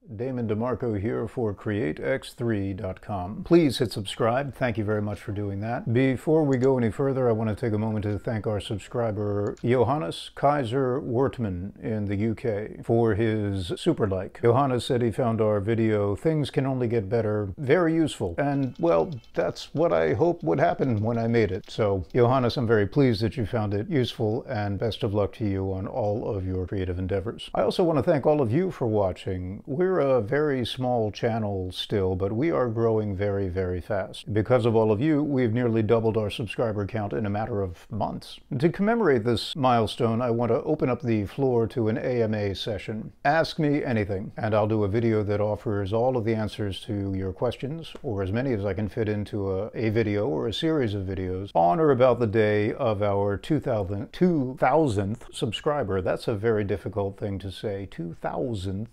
Damon DeMarco here for CreateX3.com. Please hit subscribe. Thank you very much for doing that. Before we go any further, I want to take a moment to thank our subscriber Johannes Kaiser Wortman in the UK for his super like. Johannes said he found our video, "Things Can Only Get Better," very useful. And, well, that's what I hoped would happen when I made it. So, Johannes, I'm very pleased that you found it useful, and best of luck to you on all of your creative endeavors. I also want to thank all of you for watching. We're a very small channel still, but we are growing very, very fast. Because of all of you, we've nearly doubled our subscriber count in a matter of months. To commemorate this milestone, I want to open up the floor to an AMA session. Ask me anything, and I'll do a video that offers all of the answers to your questions, or as many as I can fit into a video or a series of videos, on or about the day of our 2000th subscriber. That's a very difficult thing to say. 2000th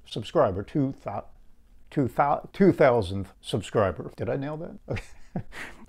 subscriber, 2000th subscriber. Did I nail that? Okay.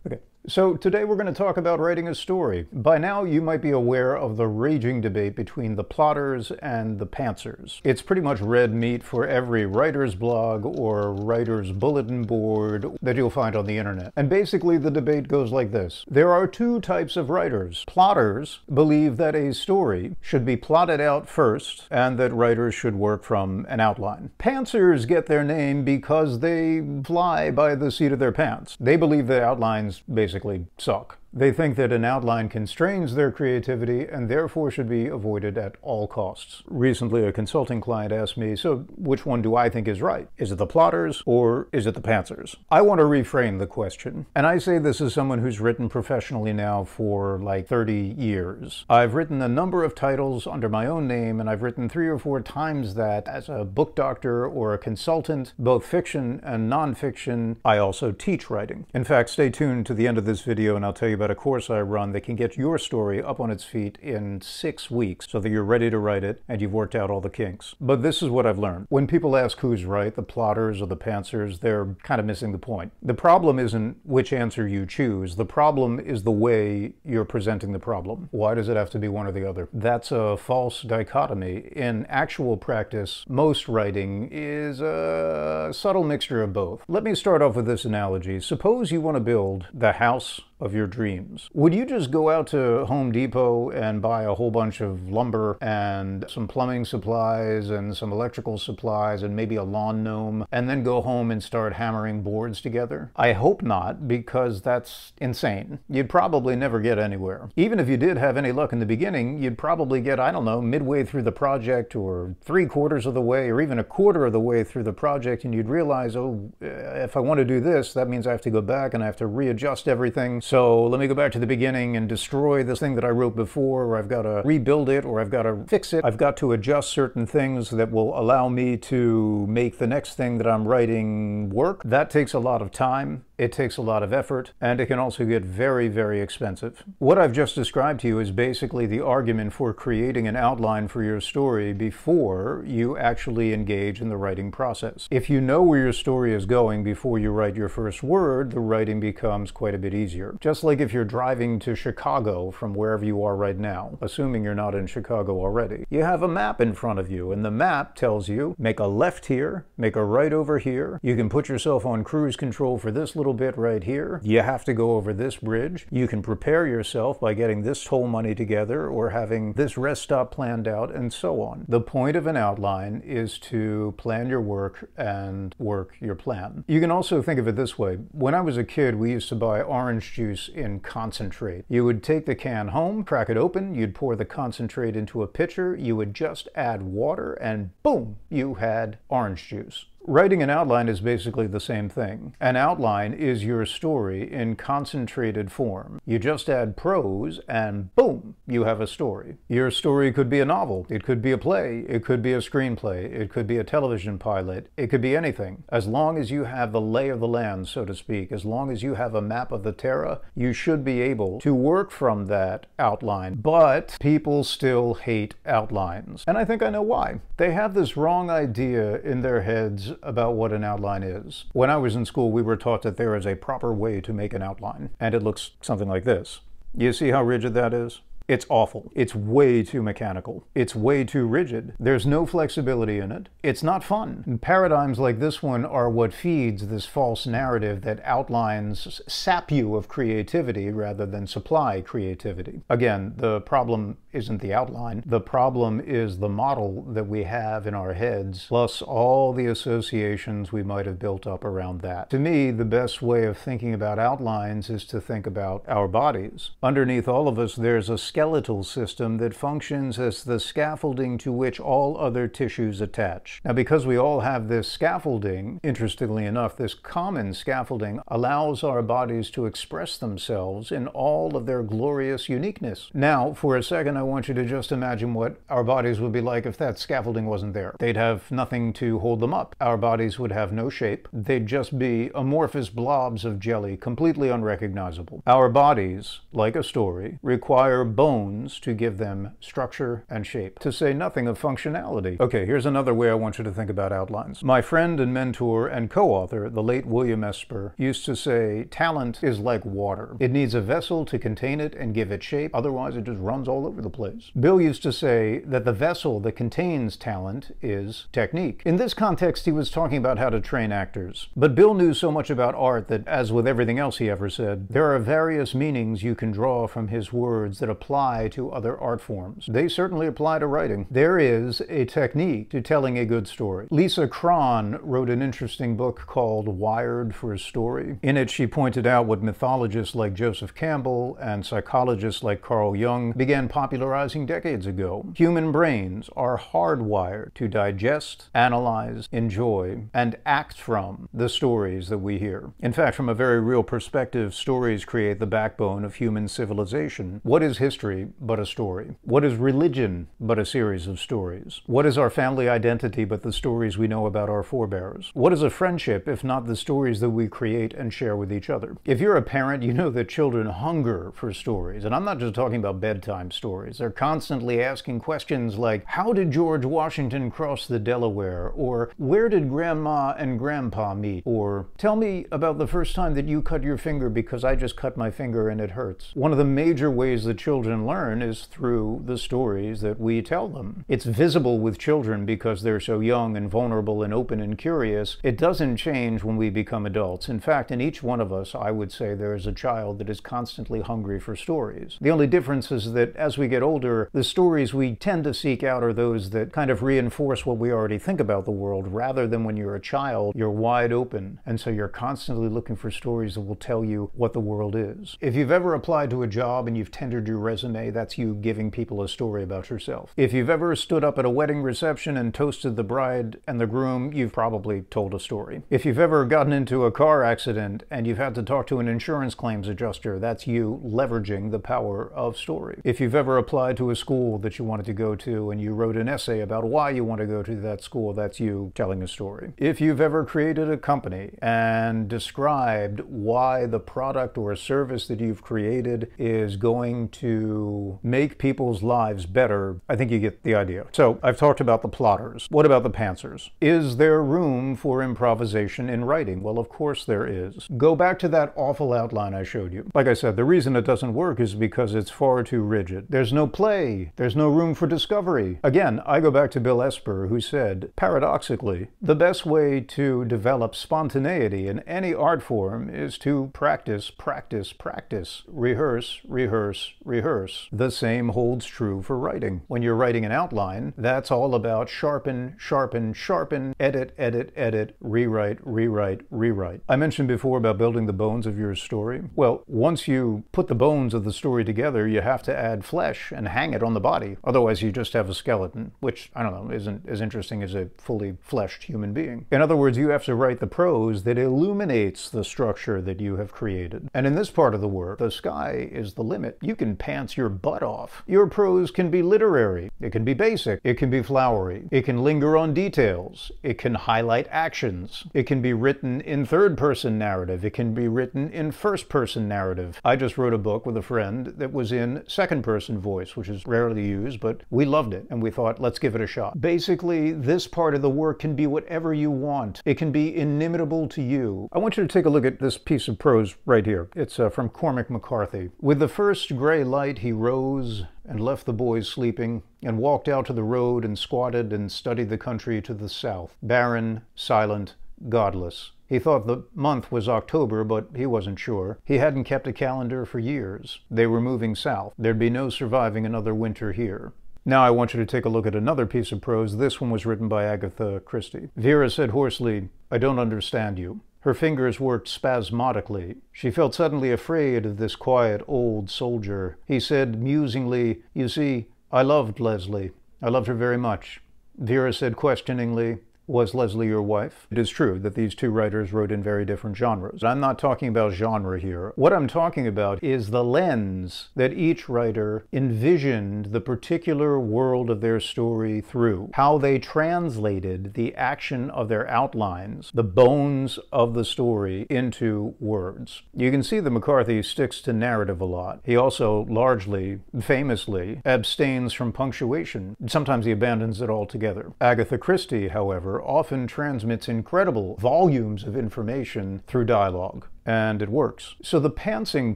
Okay. So today we're going to talk about writing a story. By now you might be aware of the raging debate between the plotters and the pantsers. It's pretty much red meat for every writer's blog or writer's bulletin board that you'll find on the internet. And basically the debate goes like this. There are two types of writers. Plotters believe that a story should be plotted out first and that writers should work from an outline. Pantsers get their name because they fly by the seat of their pants. They believe that outlines basically suck. They think that an outline constrains their creativity and therefore should be avoided at all costs. Recently, a consulting client asked me, so which one do I think is right? Is it the plotters or is it the pantsers? I want to reframe the question. And I say this as someone who's written professionally now for like 30 years. I've written a number of titles under my own name, and I've written 3 or 4 times that as a book doctor or a consultant, both fiction and nonfiction. I also teach writing. In fact, stay tuned to the end of this video and I'll tell you about a course I run that can get your story up on its feet in 6 weeks so that you're ready to write it and you've worked out all the kinks. But this is what I've learned. When people ask who's right, the plotters or the pantsers, they're kind of missing the point. The problem isn't which answer you choose. The problem is the way you're presenting the problem. Why does it have to be one or the other? That's a false dichotomy. In actual practice, most writing is a subtle mixture of both. Let me start off with this analogy. Suppose you want to build the house of your dreams. Would you just go out to Home Depot and buy a whole bunch of lumber and some plumbing supplies and some electrical supplies and maybe a lawn gnome and then go home and start hammering boards together? I hope not, because that's insane. You'd probably never get anywhere. Even if you did have any luck in the beginning, you'd probably get, I don't know, midway through the project or 3/4 of the way or even 1/4 of the way through the project, and you'd realize, oh, if I want to do this, that means I have to go back and I have to readjust everything. So let me go back to the beginning and destroy this thing that I wrote before, or I've got to rebuild it, or I've got to fix it. I've got to adjust certain things that will allow me to make the next thing that I'm writing work. That takes a lot of time. It takes a lot of effort, and it can also get very, very expensive. What I've just described to you is basically the argument for creating an outline for your story before you actually engage in the writing process. If you know where your story is going before you write your first word, the writing becomes quite a bit easier. Just like if you're driving to Chicago from wherever you are right now, assuming you're not in Chicago already. You have a map in front of you, and the map tells you, make a left here, make a right over here. You can put yourself on cruise control for this little bit right here. You have to go over this bridge. You can prepare yourself by getting this toll money together or having this rest stop planned out, and so on. The point of an outline is to plan your work and work your plan. You can also think of it this way. When I was a kid, we used to buy orange juice in concentrate. You would take the can home, crack it open, you'd pour the concentrate into a pitcher, you would just add water, and boom, you had orange juice. Writing an outline is basically the same thing. An outline is your story in concentrated form. You just add prose and boom, you have a story. Your story could be a novel, it could be a play, it could be a screenplay, it could be a television pilot, it could be anything. As long as you have the lay of the land, so to speak, as long as you have a map of the terra, you should be able to work from that outline. But people still hate outlines. And I think I know why. They have this wrong idea in their heads about what an outline is. When I was in school, we were taught that there is a proper way to make an outline, and it looks something like this. You see how rigid that is? It's awful. It's way too mechanical. It's way too rigid. There's no flexibility in it. It's not fun. And paradigms like this one are what feeds this false narrative that outlines sap you of creativity rather than supply creativity. Again, the problem isn't the outline. The problem is the model that we have in our heads, plus all the associations we might have built up around that. To me, the best way of thinking about outlines is to think about our bodies. Underneath all of us, there's a skeletal system that functions as the scaffolding to which all other tissues attach. Now, because we all have this scaffolding, interestingly enough, this common scaffolding allows our bodies to express themselves in all of their glorious uniqueness. Now, for a second, I want you to just imagine what our bodies would be like if that scaffolding wasn't there. They'd have nothing to hold them up. Our bodies would have no shape. They'd just be amorphous blobs of jelly, completely unrecognizable. Our bodies, like a story, require bones to give them structure and shape, to say nothing of functionality. Okay, here's another way I want you to think about outlines. My friend and mentor and co-author, the late William Esper, used to say, talent is like water. It needs a vessel to contain it and give it shape, otherwise it just runs all over the place. Bill used to say that the vessel that contains talent is technique. In this context, he was talking about how to train actors. But Bill knew so much about art that, as with everything else he ever said, there are various meanings you can draw from his words that apply to other art forms. They certainly apply to writing. There is a technique to telling a good story. Lisa Cron wrote an interesting book called Wired for a Story. In it, she pointed out what mythologists like Joseph Campbell and psychologists like Carl Jung began popularizing decades ago. Human brains are hardwired to digest, analyze, enjoy, and act from the stories that we hear. In fact, from a very real perspective, stories create the backbone of human civilization. What is history but a story? What is religion but a series of stories? What is our family identity but the stories we know about our forebears? What is a friendship if not the stories that we create and share with each other? If you're a parent, you know that children hunger for stories. And I'm not just talking about bedtime stories. They're constantly asking questions like, how did George Washington cross the Delaware? Or where did Grandma and Grandpa meet? Or tell me about the first time that you cut your finger because I just cut my finger and it hurts. One of the major ways that children learn is through the stories that we tell them. It's visible with children because they're so young and vulnerable and open and curious. It doesn't change when we become adults. In fact, in each one of us, I would say there is a child that is constantly hungry for stories. The only difference is that as we get older, the stories we tend to seek out are those that kind of reinforce what we already think about the world, rather than when you're a child, you're wide open. And so you're constantly looking for stories that will tell you what the world is. If you've ever applied to a job and you've tendered your resume, that's you giving people a story about yourself. If you've ever stood up at a wedding reception and toasted the bride and the groom, you've probably told a story. If you've ever gotten into a car accident and you've had to talk to an insurance claims adjuster, that's you leveraging the power of story. If you've ever applied to a school that you wanted to go to and you wrote an essay about why you want to go to that school, that's you telling a story. If you've ever created a company and described why the product or service that you've created is going to make people's lives better, I think you get the idea. So I've talked about the plotters. What about the pantsers? Is there room for improvisation in writing? Well, of course there is. Go back to that awful outline I showed you. Like I said, the reason it doesn't work is because it's far too rigid. There's no play. There's no room for discovery. Again, I go back to Bill Esper, who said, paradoxically, the best way to develop spontaneity in any art form is to practice, practice, practice. Rehearse, rehearse, rehearse. The same holds true for writing. When you're writing an outline, that's all about sharpen, sharpen, sharpen, edit, edit, edit, rewrite, rewrite, rewrite. I mentioned before about building the bones of your story. Well, once you put the bones of the story together, you have to add flesh and hang it on the body. Otherwise, you just have a skeleton, which, I don't know, isn't as interesting as a fully fleshed human being. In other words, you have to write the prose that illuminates the structure that you have created. And in this part of the work, the sky is the limit. You can pants your butt off. Your prose can be literary. It can be basic. It can be flowery. It can linger on details. It can highlight actions. It can be written in third-person narrative. It can be written in first-person narrative. I just wrote a book with a friend that was in second-person voice, which is rarely used, but we loved it, and we thought, let's give it a shot. Basically, this part of the work can be whatever you want. It can be inimitable to you. I want you to take a look at this piece of prose right here. It's from Cormac McCarthy. With the first gray light night he rose and left the boys sleeping and walked out to the road and squatted and studied the country to the south, barren, silent, godless. He thought the month was October, but he wasn't sure. He hadn't kept a calendar for years. They were moving south. There'd be no surviving another winter here. Now I want you to take a look at another piece of prose. This one was written by Agatha Christie. Vera said hoarsely, "I don't understand you." Her fingers worked spasmodically. She felt suddenly afraid of this quiet old soldier. He said musingly, "You see, I loved Leslie. I loved her very much." Vera said questioningly, "Was Leslie your wife?" It is true that these two writers wrote in very different genres. I'm not talking about genre here. What I'm talking about is the lens that each writer envisioned the particular world of their story through, how they translated the action of their outlines, the bones of the story, into words. You can see that McCarthy sticks to narrative a lot. He also largely, famously, abstains from punctuation. Sometimes he abandons it altogether. Agatha Christie, however, often transmits incredible volumes of information through dialogue, and it works. So the pantsing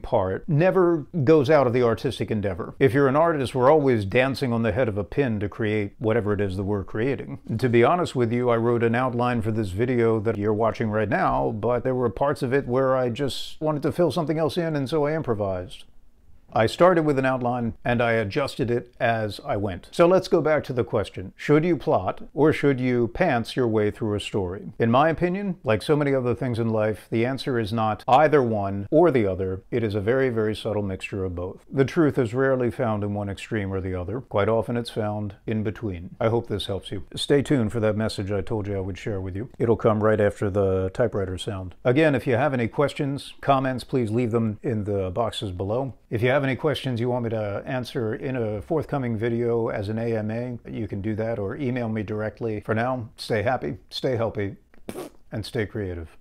part never goes out of the artistic endeavor. If you're an artist, we're always dancing on the head of a pin to create whatever it is that we're creating. To be honest with you, I wrote an outline for this video that you're watching right now, but there were parts of it where I just wanted to fill something else in, and so I improvised. I started with an outline and I adjusted it as I went. So let's go back to the question. Should you plot or should you pants your way through a story? In my opinion, like so many other things in life, the answer is not either one or the other. It is a very, very subtle mixture of both. The truth is rarely found in one extreme or the other. Quite often it's found in between. I hope this helps you. Stay tuned for that message I told you I would share with you. It'll come right after the typewriter sound. Again, if you have any questions, comments, please leave them in the boxes below. If you have any questions you want me to answer in a forthcoming video as an AMA, you can do that or email me directly. For now, stay happy, stay healthy, and stay creative.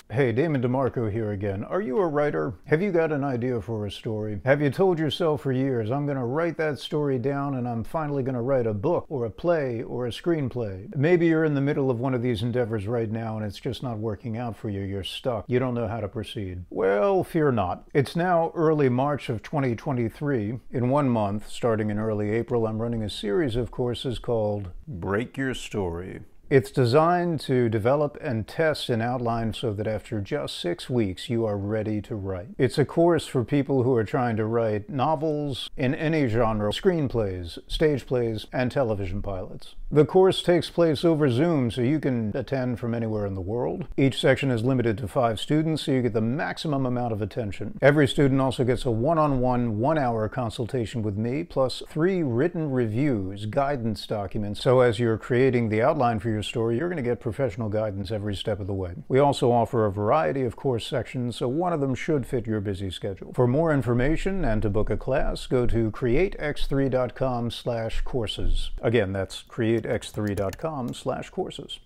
Hey, Damon DeMarco here again. Are you a writer? Have you got an idea for a story? Have you told yourself for years, I'm going to write that story down and I'm finally going to write a book or a play or a screenplay? Maybe you're in the middle of one of these endeavors right now and it's just not working out for you. You're stuck. You don't know how to proceed. Well, fear not. It's now early March of 2023. In 1 month, starting in early April, I'm running a series of courses called Break Your Story. It's designed to develop and test an outline so that after just 6 weeks, you are ready to write. It's a course for people who are trying to write novels in any genre, screenplays, stage plays, and television pilots. The course takes place over Zoom, so you can attend from anywhere in the world. Each section is limited to 5 students, so you get the maximum amount of attention. Every student also gets a one-on-one, 1-hour consultation with me, plus 3 written reviews, guidance documents. So as you're creating the outline for your story, you're going to get professional guidance every step of the way. We also offer a variety of course sections, so one of them should fit your busy schedule. For more information and to book a class, go to createx3.com/courses. Again, that's createx3.com/courses.